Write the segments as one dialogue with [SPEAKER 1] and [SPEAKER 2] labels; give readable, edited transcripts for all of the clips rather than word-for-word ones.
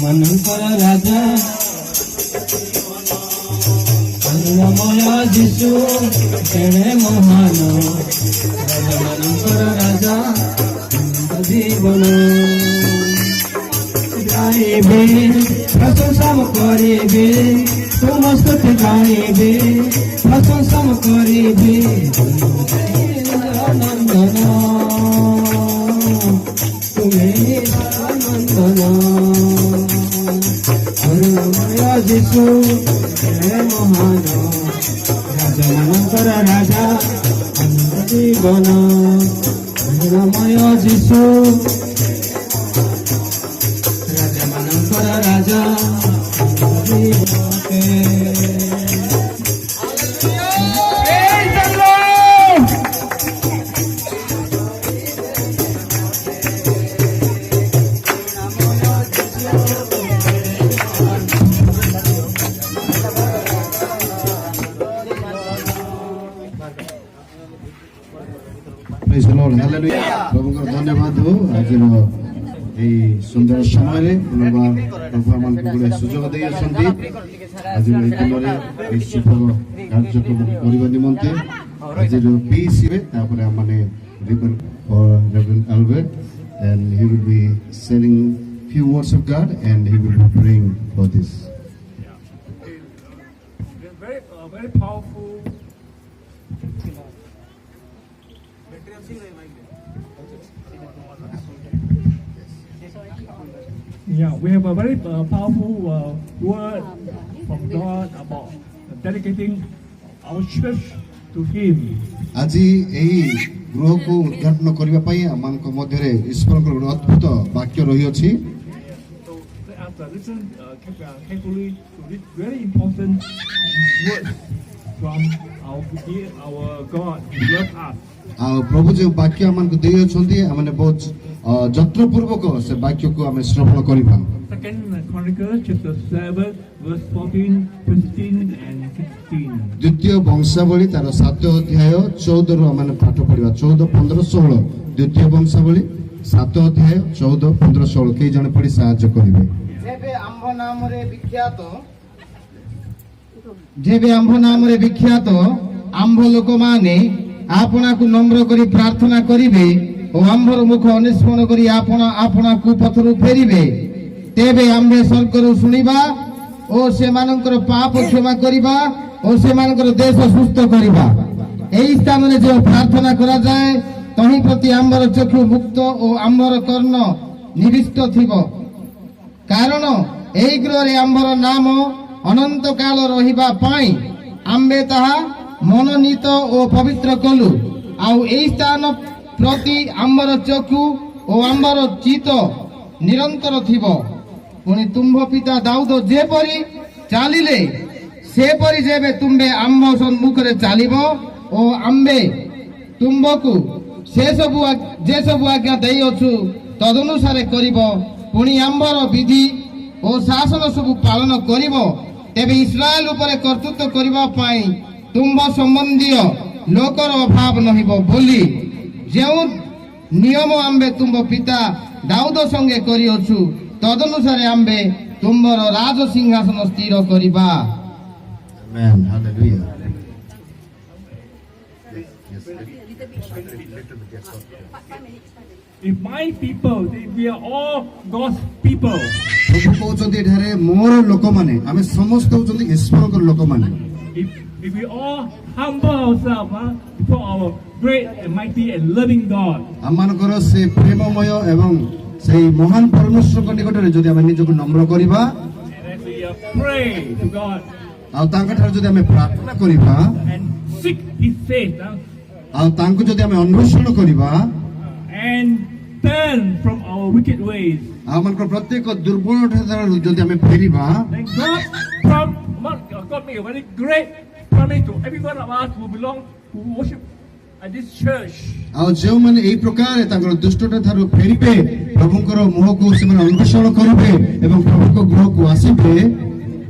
[SPEAKER 1] ମାନଙ୍କର ରାଜା କରୁଣାମୟ ଯୀଶୁ କେଡ଼େ ମହାନ ରାଜାମାନଙ୍କର ରାଜା ଜୀବନ ଗାଇବେ ପ୍ରଶଂସା କରିବେ ସମସ୍ତେ ଗାଇବେ ପ୍ରଶଂସା କରିବେ ନନ୍ଦନ ତୁମେ ନନ୍ଦନ କରୁଣାମୟ ଯୀଶୁ କେଡ଼େ ମହାନ ରାଜାମାନଙ୍କର ରାଜା ଜୀବନ କରୁଣାମୟ ଯୀଶୁ ରାଜାମାନଙ୍କର ରାଜା
[SPEAKER 2] प्रभुଙ୍କର ଧନ୍ୟବାଦ ହଉ ଆଜିର এই ସୁନ୍ଦର ସମୟରେ ପୁନର୍ବାର ପ୍ରଭୁ ଆମମାନଙ୍କୁ ଗୋଟେ ସୁଯୋଗ ଦେଇଅଛନ୍ତି ଆଜିର ଏହି ଦିନରେ ଏହି ଶୁଭ କାର୍ଯ୍ୟକ୍ରମ କରିବା ନିମନ୍ତେ ଆଜିର ପିସ୍ ହେବେ ତାପରେ ଆମମାନେ Reverend Albert and he will be saying few words of God and he will be praying for this.
[SPEAKER 3] Very powerful. Yeah, we have a very powerful word from God about dedicating our church to Him.
[SPEAKER 2] আজি এই গৃহକୁ ଉଦ୍ଘାଟନ କରିବା ପାଇଁ ଆମମାନଙ୍କ ମଧ୍ୟରେ ଈଶ୍ୱରଙ୍କର ଗୋଟେ ଅଦ୍ଭୁତ ବାକ୍ୟ ରହିଅଛି।
[SPEAKER 3] So let us listen carefully to this very important words from our God who loves us.
[SPEAKER 2] ଆଉ ପ୍ରଭୁ ଯେଉଁ ବାକ୍ୟ ଆମମାନଙ୍କୁ ଦେଇଅଛନ୍ତି ଆମେ ବହୁତ ଯତ୍ନପୂର୍ବକ ସେ ବାକ୍ୟକୁ ଆମେ ଶ୍ରବଣ କରିବା।
[SPEAKER 3] Second Chronicles chapter 7 verse 14, 15 and 16.
[SPEAKER 2] ଦ୍ୱିତୀୟ ବଂଶାବଳୀ ତାର 7 ଅଧ୍ୟାୟ 14 ରୁ ଆମେ ପାଠ ପଢିବା। 14, 15, 16 ଦ୍ୱିତୀୟ ବଂଶାବଳୀ 7 ଅଧ୍ୟାୟ 14, 15, 16 କେହି ଜଣେ ପଢି ସାହାଯ୍ୟ କରିବେ।
[SPEAKER 4] ଯେବେ ଆମ୍ଭ ନାମରେ ବିଖ୍ୟାତ ଆମ୍ଭ ଲୋକମାନେ ଆପଣଙ୍କୁ ନମ୍ର କରି ପ୍ରାର୍ଥନା କରିବେ ଓ ଆମ୍ଭର ମୁଖ ଅନିସ୍ମରଣ କରି ଆପଣ କୁପଥରୁ ଫେରିବେ ତେବେ ଆମ୍ଭେ ସ୍ୱର୍ଗରୁ ଶୁଣିବା ଓ ସେମାନଙ୍କର ପାପ କ୍ଷମା କରିବା ଓ ସେମାନଙ୍କର ଦେଶ ସୁସ୍ଥ କରିବା। ଏହି ସ୍ଥାନରେ ଯେଉଁ ପ୍ରାର୍ଥନା କରାଯାଏ ତହିଁ ପ୍ରତି ଆମ୍ଭର ଚକ୍ଷୁ ମୁକ୍ତ ଓ ଆମ୍ଭର କର୍ଣ୍ଣ ନିବିଷ୍ଟ ଥିବ କାରଣ ଏହି ଗୃହରେ ଆମ୍ଭର ନାମ ଅନନ୍ତ କାଳ ରହିବା ପାଇଁ ଆମ୍ଭେ ତାହା ମନୋନୀତ ଓ ପବିତ୍ର କଲୁ ଆଉ ଏହି ସ୍ଥାନ ପ୍ରତି ଆମ୍ଭର ଚକ୍ଷୁ ଓ ଆମ୍ଭର ଚିତ୍ତ ନିରନ୍ତର ଥିବ। ପୁଣି ତୁମ୍ଭ ପିତା ଦାଉଦ ଯେପରି ଚାଲିଲେ ସେପରି ଯେବେ ତୁମ୍ଭେ ଆମ୍ଭ ସମ୍ମୁଖରେ ଚାଲିବ ଓ ଆମ୍ଭେ ତୁମ୍ଭକୁ ଯେ ସବୁ ଆଜ୍ଞା ଦେଇଅଛୁ ତଦନୁସାରେ କରିବ ପୁଣି ଆମ୍ଭର ବିଧି ଓ ଶାସନ ସବୁ ପାଳନ କରିବ ତେବେ ଇସ୍ରାଏଲ ଉପରେ କର୍ତ୍ତୃତ୍ୱ କରିବା ପାଇଁ ତୁମ୍ଭ ସମ୍ବନ୍ଧୀୟ ଲୋକର ଅଭାବ ନହିବ ବୋଲି ଯେଉଁ ନିୟମ ଆମ୍ଭେ ତୁମ୍ଭ ପିତା ଦାଉଦ ସଙ୍ଗେ କରିଅଛୁ ତଦନୁସାରେ ଆମ୍ଭେ ତୁମ୍ଭର ରାଜ ସିଂହାସନ ସ୍ଥିର କରିବା।
[SPEAKER 2] Amen. Hallelujah.
[SPEAKER 3] If my people, we are all God's people.
[SPEAKER 2] ପ୍ରଭୁ କହୁଛନ୍ତି ଏଠାରେ ମୋର ଲୋକମାନେ ଆମେ ସମସ୍ତେ ହଉଛନ୍ତି ଈଶ୍ୱରଙ୍କର ଲୋକମାନେ।
[SPEAKER 3] If we all humble ourselves before our great and mighty and loving God.
[SPEAKER 2] ଆମମାନଙ୍କର ସେ ପ୍ରେମମୟ ଏବଂ ସେଇ ମହାନ ପରମେଶ୍ୱରଙ୍କ ନିକଟରେ ଯଦି ଆମେ ନିଜକୁ ନମ୍ର କରିବା
[SPEAKER 3] And as we pray to God
[SPEAKER 2] ଆଉ ତାଙ୍କଠାରେ ଯଦି ଆମେ ପ୍ରାର୍ଥନା କରିବା
[SPEAKER 3] and seek His face
[SPEAKER 2] ଆଉ ତାଙ୍କୁ ଯଦି ଆମେ ଅନ୍ୱେଷଣ କରିବା
[SPEAKER 3] and turn from our wicked ways,
[SPEAKER 2] ଆମମାନଙ୍କର ପ୍ରତ୍ୟେକ ଦୁର୍ବଳଠାରୁ ଯଦି ଆମେ ଫେରିବା
[SPEAKER 3] then God made a very great promise to every one of us who worship at this church.
[SPEAKER 2] ଆଉ ଯେଉଁମାନେ ଏହି ପ୍ରକାର ତାଙ୍କର ଦୁଷ୍ଟତା ଠାରୁ ଫେରିବେ ପ୍ରଭୁଙ୍କର ମୁହଁକୁ ସେମାନେ ଅନ୍ୱେଷଣ କରିବେ ଏବଂ ପ୍ରଭୁଙ୍କ ଗୃହକୁ ଆସିବେ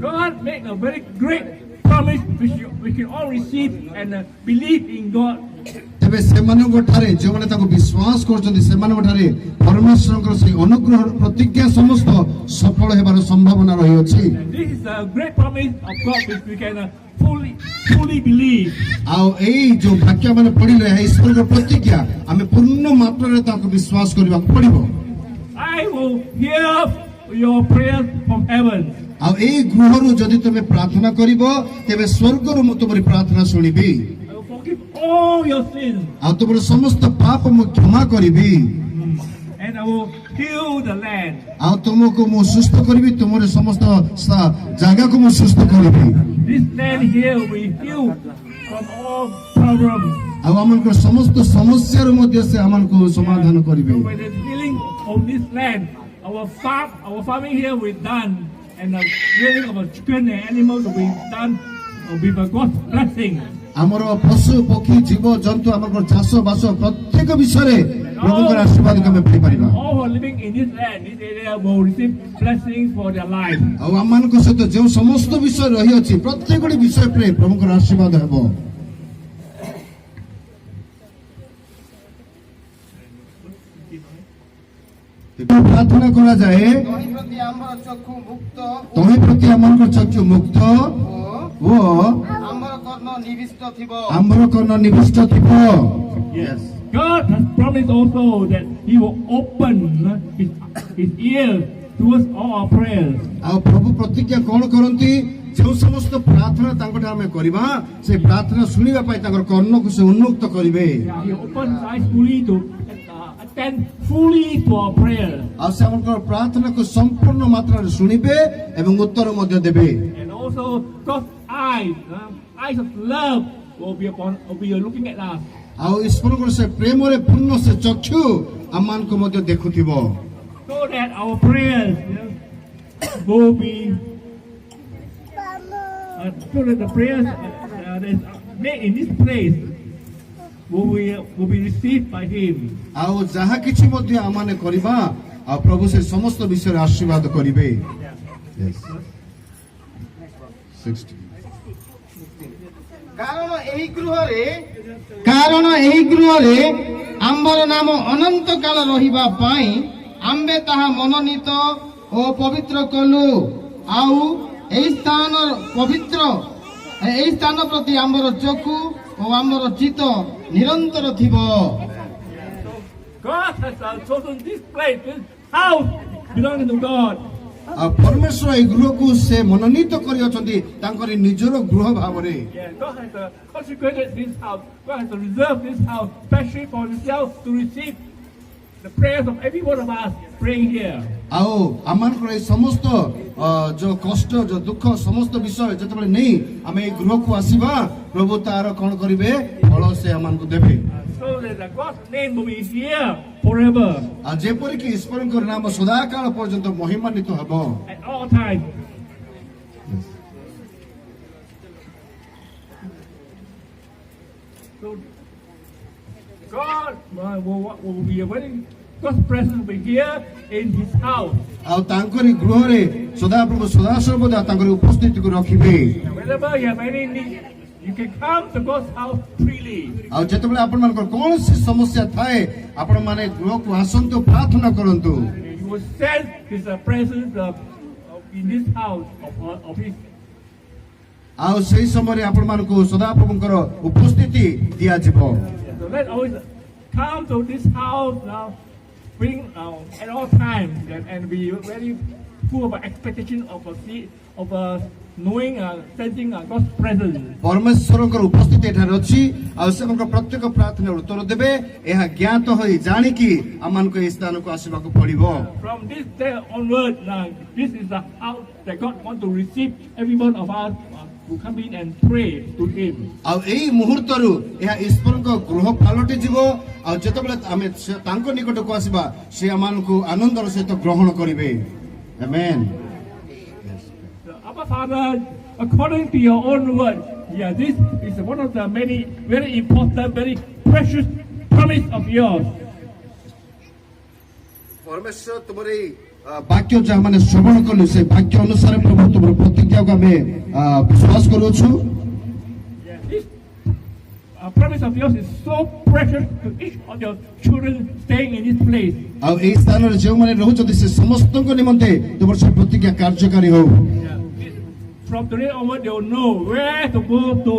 [SPEAKER 3] God made a very great promise which we can all receive and believe in God.
[SPEAKER 2] ତେବେ ସେମାନଙ୍କ ଠାରେ ଯେଉଁମାନେ ତାକୁ ବିଶ୍ୱାସ କରୁଛନ୍ତି ସେମାନଙ୍କ ଠାରେ ପରମେଶ୍ୱରଙ୍କର ସେହି ଅନୁଗ୍ରହ ପ୍ରତିଜ୍ଞା ସମସ୍ତ ସଫଳ ହେବାର ସମ୍ଭାବନା ରହିଅଛି।
[SPEAKER 3] And this is a great promise of God which we can fully believe.
[SPEAKER 2] ଆଉ ଏଇ ଯୋଉ ବାକ୍ୟ ମାନେ ପଢିଲେ ଏହା ଈଶ୍ୱରଙ୍କ ପ୍ରତିଜ୍ଞା ଆମେ ପୂର୍ଣ୍ଣ ମାତ୍ରାରେ ତାକୁ ବିଶ୍ୱାସ କରିବାକୁ ପଡିବ।
[SPEAKER 3] I will hear your prayers from heaven.
[SPEAKER 2] ଆଉ ଏଇ ଗୃହରୁ ଯଦି ତୁମେ ପ୍ରାର୍ଥନା କରିବ ତେବେ ସ୍ୱର୍ଗରୁ ମୁଁ ତୁମର ପ୍ରାର୍ଥନା ଶୁଣିବି
[SPEAKER 3] I will forgive all your sins.
[SPEAKER 2] ଆଉ ତୁମର ସମସ୍ତ ପାପ ମୁଁ କ୍ଷମା କରିବି
[SPEAKER 3] And I will heal the land.
[SPEAKER 2] ଆଉ ତୁମକୁ ମୁଁ ସୁସ୍ଥ କରିବି ତୁମର ସମସ୍ତ ଜାଗାକୁ ମୁଁ ସୁସ୍ଥ କରିବି।
[SPEAKER 3] This land here will be healed from all problems.
[SPEAKER 2] ଆଉ ଆମଙ୍କର ସମସ୍ତ ସମସ୍ୟାରୁ ମଧ୍ୟ ସେ ଆମକୁ ସମାଧାନ କରିବେ।
[SPEAKER 3] So by the healing of this land, our farming here will be done, and the rearing of our chicken and animals will be done with God's blessing.
[SPEAKER 2] ଆମର ପଶୁ ପକ୍ଷୀ ଜୀବ ଜନ୍ତୁ ଆମର ଚାଷ ବାସ ପ୍ରତ୍ୟେକ ବିଷୟରେ ପ୍ରଭୁଙ୍କର ଆଶୀର୍ବାଦ ଆମେ ପାଇପାରିବା।
[SPEAKER 3] All who are living in this land, this area, will receive blessings for their life.
[SPEAKER 2] ଆଉ ଆମମାନଙ୍କ ସହିତ ଯେଉଁ ସମସ୍ତ ବିଷୟ ରହିଅଛି ପ୍ରତ୍ୟେକଟି ବିଷୟ ଉପରେ ପ୍ରଭୁଙ୍କର ଆଶୀର୍ବାଦ ହେବ। ପ୍ରାର୍ଥନା କରାଯାଏ
[SPEAKER 4] ତହିଁ ପ୍ରତି ଆମର ଚକ୍ଷୁ ମୁକ୍ତ
[SPEAKER 2] ତହିଁ ପ୍ରତି ଆମଙ୍କର ଚକ୍ଷୁ ମୁକ୍ତ ଓ
[SPEAKER 4] ଆମର କର୍ଣ୍ଣ ନିବିଷ୍ଟ ଥିବ।
[SPEAKER 2] ଆମର କର୍ଣ୍ଣ ନିବିଷ୍ଟ ଥିବ।
[SPEAKER 3] Yes. God has promised also that He will open His ears towards all our prayers.
[SPEAKER 2] ଆଉ ପ୍ରଭୁ ପ୍ରତିଜ୍ଞା କଣ କରନ୍ତି ଯେଉଁ ସମସ୍ତ ପ୍ରାର୍ଥନା ତାଙ୍କଠାରେ ଆମେ କରିବା ସେ ପ୍ରାର୍ଥନା ଶୁଣିବା ପାଇଁ ତାଙ୍କର କର୍ଣ୍ଣକୁ ସେ ଉନ୍ମୁକ୍ତ କରିବେ।
[SPEAKER 3] He opens His eyes fully to attend fully to our prayers.
[SPEAKER 2] ଆଉ ସେ ଆମଙ୍କର ପ୍ରାର୍ଥନାକୁ ସମ୍ପୂର୍ଣ୍ଣ ମାତ୍ରାରେ ଶୁଣିବେ ଏବଂ ଉତ୍ତର ମଧ୍ୟ ଦେବେ।
[SPEAKER 3] And also God's eyes of love will be looking at us.
[SPEAKER 2] ଆଉ ଈଶ୍ୱରଙ୍କର ସେ ପ୍ରେମରେ ପୂର୍ଣ୍ଣ ସେ ଚକ୍ଷୁ ଆମମାନଙ୍କୁ ମଧ୍ୟ ଦେଖୁଥିବ।
[SPEAKER 3] So that our prayers will be so that the prayers that is made in this place will be received by Him.
[SPEAKER 2] ଆଉ ଯାହା କିଛି ମଧ୍ୟ ଆମମାନେ କରିବା ଆଉ ପ୍ରଭୁ ସେ ସମସ୍ତ ବିଷୟରେ ଆଶୀର୍ବାଦ କରିବେ। Yes. 60.
[SPEAKER 4] କାରଣ ଏହି ଗୃହରେ ଆମ୍ଭର ନାମ ଅନନ୍ତ କାଳ ରହିବା ପାଇଁ ଆମ୍ଭେ ତାହା ମନୋନୀତ ଓ ପବିତ୍ର କଲୁ। ଆଉ ଏହି ସ୍ଥାନ ପ୍ରତି ଆମର ଚକ୍ଷୁ ଓ ଆମର ଚିତ୍ତ ନିରନ୍ତର ଥିବ।
[SPEAKER 3] God has chosen this place, this house belonging to God.
[SPEAKER 2] ଆଉ ପରମେଶ୍ୱର ଏହି ଗୃହକୁ ସେ ମନୋନୀତ କରିଅଛନ୍ତି ତାଙ୍କର ନିଜର ଗୃହ ଭାବରେ।
[SPEAKER 3] Yeah, God has consecrated this house. God has reserved this house especially for Himself to receive the prayers of every one of us praying here.
[SPEAKER 2] ଆଉ ଆମମାନଙ୍କର ଏହି ସମସ୍ତ ଯୋଉ କଷ୍ଟ ଯୋଉ ଦୁଃଖ ସମସ୍ତ ବିଷୟ ଯେତେବେଳେ ନେଇ ଆମେ ଏହି ଗୃହକୁ ଆସିବା ପ୍ରଭୁ ତାର କଣ କରିବେ ଫଳ ସେ ଆମମାନଙ୍କୁ ଦେବେ।
[SPEAKER 3] So that God's name will be here forever
[SPEAKER 2] ଆଉ ଯେପରିକି ଈଶ୍ୱରଙ୍କର ନାମ ସଦାକାଳ ପର୍ଯ୍ୟନ୍ତ ମହିମାନ୍ୱିତ ହେବ।
[SPEAKER 3] at all times. So God will be God's presence will be here in His house.
[SPEAKER 2] ଆଉ ତାଙ୍କରି ଗୃହରେ ସଦାପ୍ରଭୁ ସଦାସର୍ବଦା ତାଙ୍କର ଉପସ୍ଥିତିକୁ ରଖିବେ।
[SPEAKER 3] Whenever you have any need, you can come to God's house freely.
[SPEAKER 2] ଆଉ ଯେତେବେଳେ ଆପଣମାନଙ୍କର କୌଣସି ସମସ୍ୟା ଥାଏ ଆପଣମାନେ ଗୃହକୁ ଆସନ୍ତୁ ପ୍ରାର୍ଥନା କରନ୍ତୁ।
[SPEAKER 3] You will sense His presence in this house of His.
[SPEAKER 2] ଆଉ ସେହି ସମୟରେ ଆପଣମାନଙ୍କୁ ସଦାପ୍ରଭୁଙ୍କର ଉପସ୍ଥିତି ଦିଆଯିବ।
[SPEAKER 3] So let's always come to this house now, bring at all times, and be very full of expectation of knowing, sensing God's presence.
[SPEAKER 2] ପରମେଶ୍ୱରଙ୍କର ଉପସ୍ଥିତି ଏଠାରେ ଅଛି ଆଉ ସେମାନଙ୍କ ପ୍ରତ୍ୟେକ ପ୍ରାର୍ଥନାର ଉତ୍ତର ଦେବେ ଏହା ଜ୍ଞାତ ହୋଇ ଜାଣିକି ଆମମାନଙ୍କୁ ଏହି ସ୍ଥାନକୁ ଆସିବାକୁ ପଡିବ।
[SPEAKER 3] From this day onward, this is the house that God wants to receive every one of us who come in and pray to Him.
[SPEAKER 2] ଆଉ ଏହି ମୁହୂର୍ତ୍ତରୁ ଏହା ଈଶ୍ୱରଙ୍କ ଗୃହ ପାଲଟି ଯିବ ଆଉ ଯେତେବେଳେ ଆମେ ତାଙ୍କ ନିକଟକୁ ଆସିବା ସେ ଆମମାନଙ୍କୁ ଆନନ୍ଦର ସହିତ ଗ୍ରହଣ କରିବେ। ଆମେନ୍।
[SPEAKER 3] Our Father, according to your own word, this is one of the many very important, very precious promise of yours.
[SPEAKER 2] ପରମେଶ୍ୱର ତୁମର ଏଇ ବାକ୍ୟ ଯାହା ମାନେ ଶ୍ରବଣ କଲୁ ସେ ବାକ୍ୟ ଅନୁସାରେ ପ୍ରଭୁ ତୁମର ପ୍ରତିଜ୍ଞାକୁ ଆମେ ବିଶ୍ୱାସ କରୁଅଛୁ।
[SPEAKER 3] This promise of yours is so precious to each of your children staying in this place.
[SPEAKER 2] ଆଉ ଏଇ ସ୍ଥାନରେ ଯେଉଁମାନେ ରହୁଛନ୍ତି ସେ ସମସ୍ତଙ୍କ ନିମନ୍ତେ ତୁମର ସେ ପ୍ରତିଜ୍ଞା କାର୍ଯ୍ୟକାରୀ ହଉ।
[SPEAKER 3] Yeah. From today onward, they will know where to go to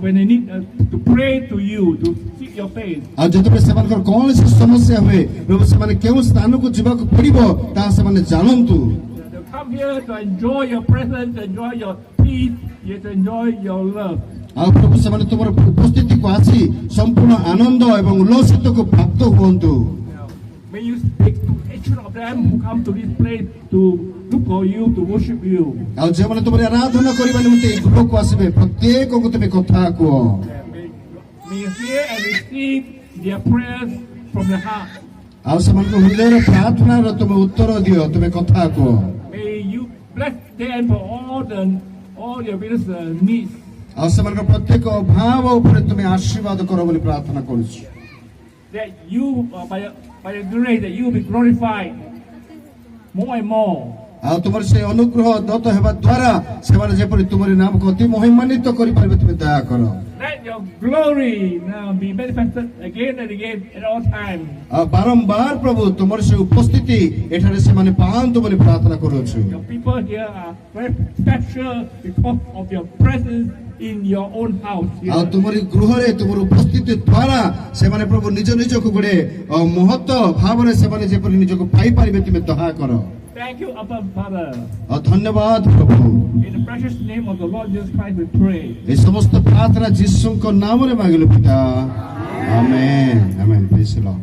[SPEAKER 3] when they need to pray to you, to seek your face.
[SPEAKER 2] ଆଉ ଯେତେବେଳେ ସେମାନଙ୍କର କୌଣସି ସମସ୍ୟା ହୁଏ ପ୍ରଭୁ ସେମାନେ କେଉଁ ସ୍ଥାନକୁ ଯିବାକୁ ପଡିବ ତାହା ସେମାନେ ଜାଣନ୍ତୁ।
[SPEAKER 3] They'll come here to enjoy your presence, enjoy your peace, yet enjoy your love.
[SPEAKER 2] ଆଉ ପ୍ରଭୁ ସେମାନେ ତୁମର ଉପସ୍ଥିତିକୁ ଆସି ସମ୍ପୂର୍ଣ୍ଣ ଆନନ୍ଦ ଏବଂ ଉଲ୍ଲସିତକୁ ପ୍ରାପ୍ତ ହୁଅନ୍ତୁ।
[SPEAKER 3] May you speak to each of them who come to this place to look for you, to worship you.
[SPEAKER 2] ଆଉ ଯେଉଁମାନେ ତୁମର ଆରାଧନା କରିବା ନିମନ୍ତେ ଏହି ଗୃହକୁ ଆସିବେ ପ୍ରତ୍ୟେକଙ୍କୁ ତୁମେ କଥା କୁହ।
[SPEAKER 3] May you hear and receive their prayers from the heart.
[SPEAKER 2] ଆଉ ସେମାନଙ୍କ ହୃଦୟର ପ୍ରାର୍ଥନାର ତୁମେ ଉତ୍ତର ଦିଅ ତୁମେ କଥା କୁହ।
[SPEAKER 3] May you bless them for all their various needs.
[SPEAKER 2] ଆଉ ସେମାନଙ୍କ ପ୍ରତ୍ୟେକ ଅଭାବ ଉପରେ ତୁମେ ଆଶୀର୍ବାଦ କର ବୋଲି ପ୍ରାର୍ଥନା କରୁଛି।
[SPEAKER 3] That you, by the grace, that you will be glorified more and more.
[SPEAKER 2] ଆଉ ତୁମର ସେ ଅନୁଗ୍ରହ ଦତ୍ତ ହେବା ଦ୍ୱାରା ସେମାନେ ଯେପରି ତୁମରି ନାମକୁ ଅତି ମହିମାନ୍ୱିତ କରିପାରିବେ ତୁମେ ଦୟା କର।
[SPEAKER 3] Let your glory now be manifested again and again at all times.
[SPEAKER 2] ଆଉ ବାରମ୍ବାର ପ୍ରଭୁ ତୁମର ସେ ଉପସ୍ଥିତି ଏଠାରେ ସେମାନେ ପାଆନ୍ତୁ ବୋଲି ପ୍ରାର୍ଥନା କରୁଛୁ।
[SPEAKER 3] Your people here are very special because of your presence in your own house. Here.
[SPEAKER 2] ଆଉ ତୁମରି ଗୃହରେ ତୁମର ଉପସ୍ଥିତି ଦ୍ୱାରା ସେମାନେ ପ୍ରଭୁ ନିଜ ନିଜକୁ ଗୋଟେ ମହତ୍ତ୍ୱ ଭାବରେ ସେମାନେ ଯେପରି ନିଜକୁ ପାଇପାରିବେ ତୁମେ ତାହା କର।
[SPEAKER 3] Thank you, Abba Father.
[SPEAKER 2] ଆଉ ଧନ୍ୟବାଦ ପ୍ରଭୁ।
[SPEAKER 3] In the precious name of the Lord Jesus Christ we pray.
[SPEAKER 2] এই সমস্ত প্রার্থনা যিশুଙ୍କ ନାମରେ ମାଗିଲୁ ପିତା। ଆମେନ୍ ଆମେନ୍। ପ୍ରେଜ୍ ଦ ଲର୍ଡ।